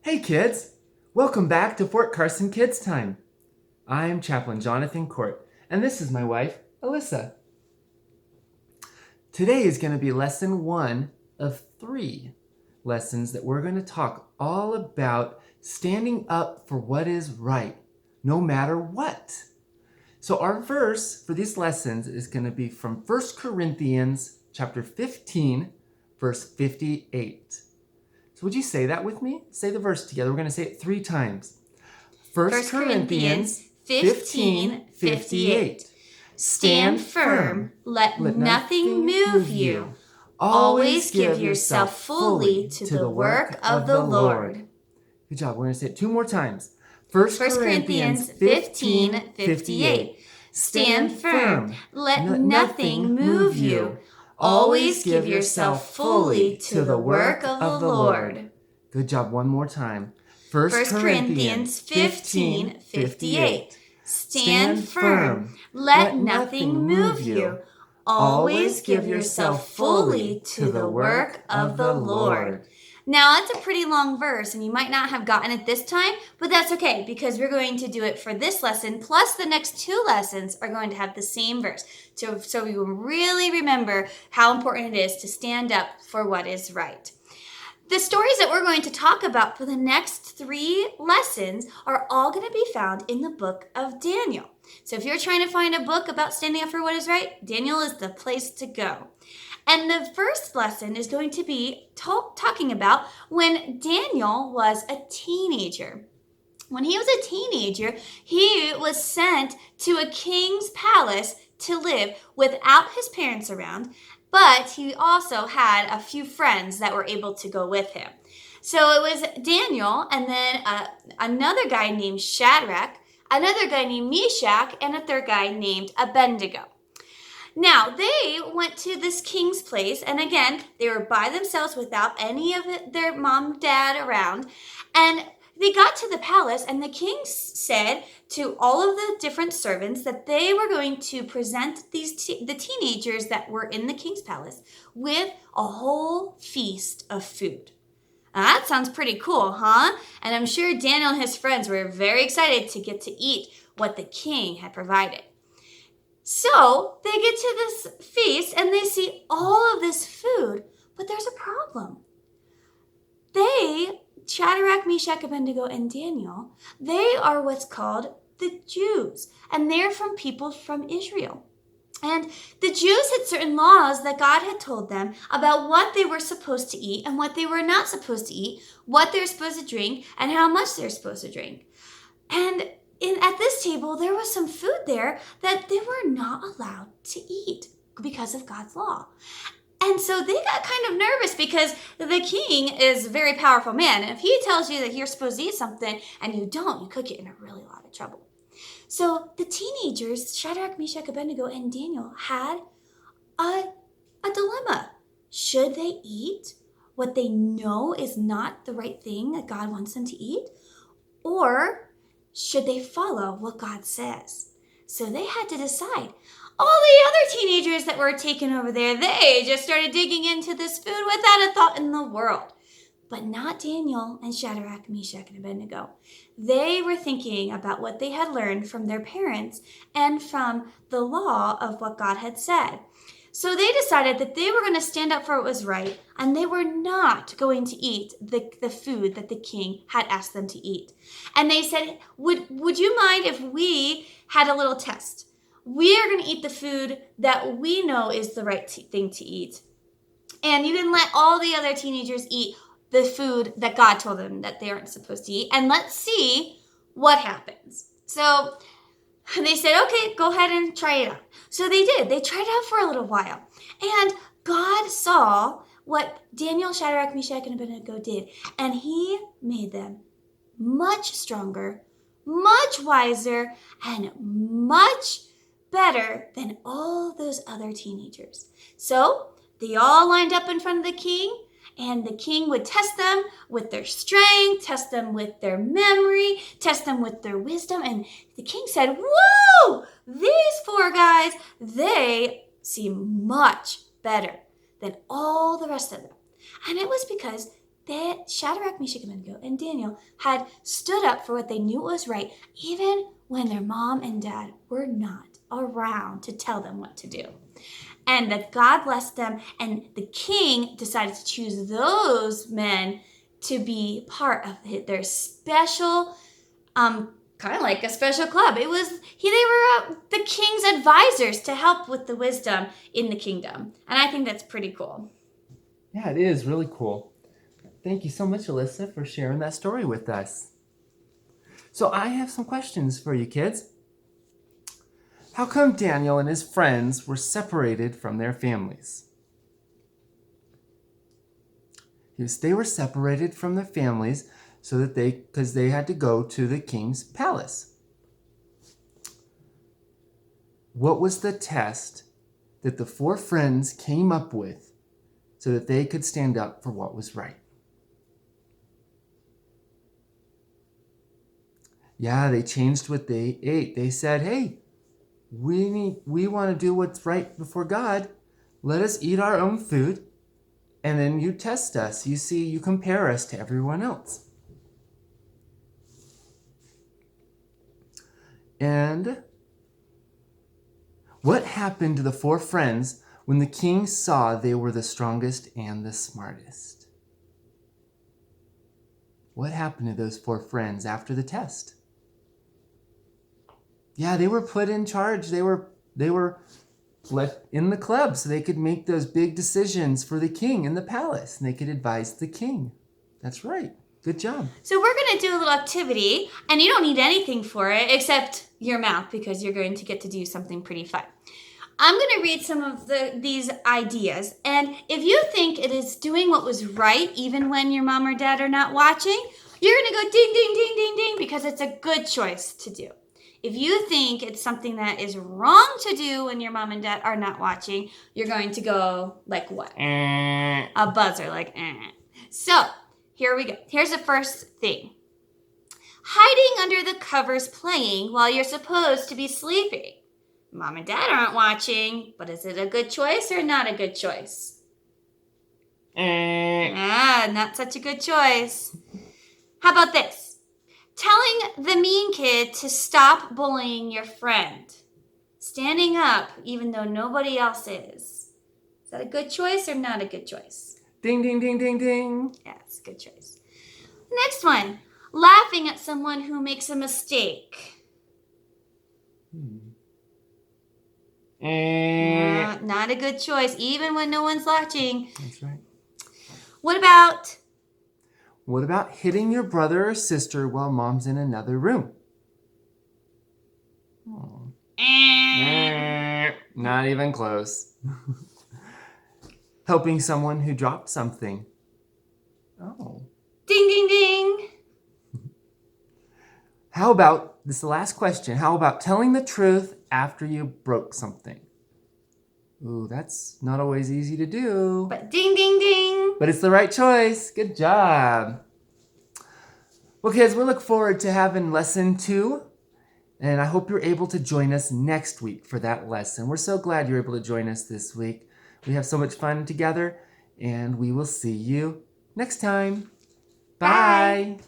Hey kids! Welcome back to Fort Carson Kids Time. I'm Chaplain Jonathan Court, and this is my wife, Alyssa. Today is going to be lesson 1 of 3 lessons that we're going to talk all about standing up for what is right, no matter what. So our verse for these lessons is going to be from 1 Corinthians chapter 15, verse 58. So would you say that with me? Say the verse together. We're going to say it 3 times. 1 Corinthians 15:58. Stand firm, let nothing move you. Always give yourself fully to the work of the Lord. Good job. We're going to say it 2 more times. 1 Corinthians 15:58. Stand firm, let nothing move you. Always give yourself fully to the work of the Lord. Good job. One more time. 1 Corinthians 15:58. Stand firm, let nothing move you. Always give yourself fully to the work of the Lord. Now, that's a pretty long verse, and you might not have gotten it this time, but that's okay, because we're going to do it for this lesson, plus the next 2 lessons are going to have the same verse. So we will really remember how important it is to stand up for what is right. The stories that we're going to talk about for the next 3 lessons are all going to be found in the book of Daniel. So if you're trying to find a book about standing up for what is right, Daniel is the place to go. And the first lesson is going to be talking about when Daniel was a teenager. When he was a teenager, he was sent to a king's palace to live without his parents around, but he also had a few friends that were able to go with him. So it was Daniel, and then another guy named Shadrach, another guy named Meshach, and a third guy named Abednego. Now, they went to this king's place, and again, they were by themselves without any of their mom, dad around, and they got to the palace, and the king said to all of the different servants that they were going to present the teenagers that were in the king's palace with a whole feast of food. Now, that sounds pretty cool, huh? And I'm sure Daniel and his friends were very excited to get to eat what the king had provided. So they get to this feast and they see all of this food, but there's a problem. Shadrach, Meshach, Abednego, and Daniel, they are what's called the Jews, and they're from people from Israel. And the Jews had certain laws that God had told them about what they were supposed to eat and what they were not supposed to eat, what they're supposed to drink, and how much they're supposed to drink. And at this table, there was some food there that they were not allowed to eat because of God's law. And so they got kind of nervous because the king is a very powerful man. And if he tells you that you're supposed to eat something and you don't, you could get in a really lot of trouble. So the teenagers, Shadrach, Meshach, Abednego, and Daniel, had a dilemma. Should they eat what they know is not the right thing that God wants them to eat? Or should they follow what God says? So they had to decide. All the other teenagers that were taken over there, they just started digging into this food without a thought in the world. But not Daniel and Shadrach, Meshach, and Abednego. They were thinking about what they had learned from their parents and from the law of what God had said. So they decided that they were going to stand up for what was right, and they were not going to eat the food that the king had asked them to eat. And they said, would you mind if we had a little test? We are going to eat the food that we know is the right thing to eat. And you can let all the other teenagers eat the food that God told them that they aren't supposed to eat. And let's see what happens. So they said, okay, go ahead and try it out. So they did. They tried it out for a little while. And God saw what Daniel, Shadrach, Meshach, and Abednego did. And he made them much stronger, much wiser, and much better than all those other teenagers. So they all lined up in front of the king, and the king would test them with their strength, test them with their memory, test them with their wisdom. And the king said, whoa, these 4 guys, they seem much better than all the rest of them. And it was because that Shadrach, Meshach, and Abednego and Daniel had stood up for what they knew was right, even when their mom and dad were not around to tell them what to do. And that God blessed them, and the king decided to choose those men to be part of their special, kind of like a special club. They were the king's advisors to help with the wisdom in the kingdom. And I think that's pretty cool. Yeah, it is really cool. Thank you so much, Alyssa, for sharing that story with us. So I have some questions for you kids. How come Daniel and his friends were separated from their families? Yes, they were separated from their families because they had to go to the king's palace. What was the test that the 4 friends came up with so that they could stand up for what was right? Yeah, they changed what they ate. They said, hey, we want to do what's right before God. Let us eat our own food, and then you test us. You compare us to everyone else. And what happened to the 4 friends when the king saw they were the strongest and the smartest? What happened to those 4 friends after the test? Yeah, they were put in charge. They were let in the club so they could make those big decisions for the king in the palace, and they could advise the king. That's right. Good job. So we're going to do a little activity, and you don't need anything for it except your mouth, because you're going to get to do something pretty fun. I'm going to read some of these ideas, and if you think it is doing what was right even when your mom or dad are not watching, you're going to go ding, ding, ding, ding, ding, because it's a good choice to do. If you think it's something that is wrong to do when your mom and dad are not watching, you're going to go like what? A buzzer, like So, here we go. Here's the first thing. Hiding under the covers playing while you're supposed to be sleeping. Mom and dad aren't watching, but is it a good choice or not a good choice? Not such a good choice. How about this? Telling the mean kid to stop bullying your friend. Standing up even though nobody else is. Is that a good choice or not a good choice? Ding, ding, ding, ding, ding. Yeah, it's a good choice. Next one. Laughing at someone who makes a mistake. Not a good choice, even when no one's watching. That's right. What about hitting your brother or sister while mom's in another room? Oh. Not even close. Helping someone who dropped something. Oh. Ding, ding, ding. How about, this is the last question, how about telling the truth after you broke something? Ooh, that's not always easy to do. But ding, ding, ding. But it's the right choice. Good job. Well, kids, we look forward to having lesson 2. And I hope you're able to join us next week for that lesson. We're so glad you're able to join us this week. We have so much fun together, and we will see you next time. Bye.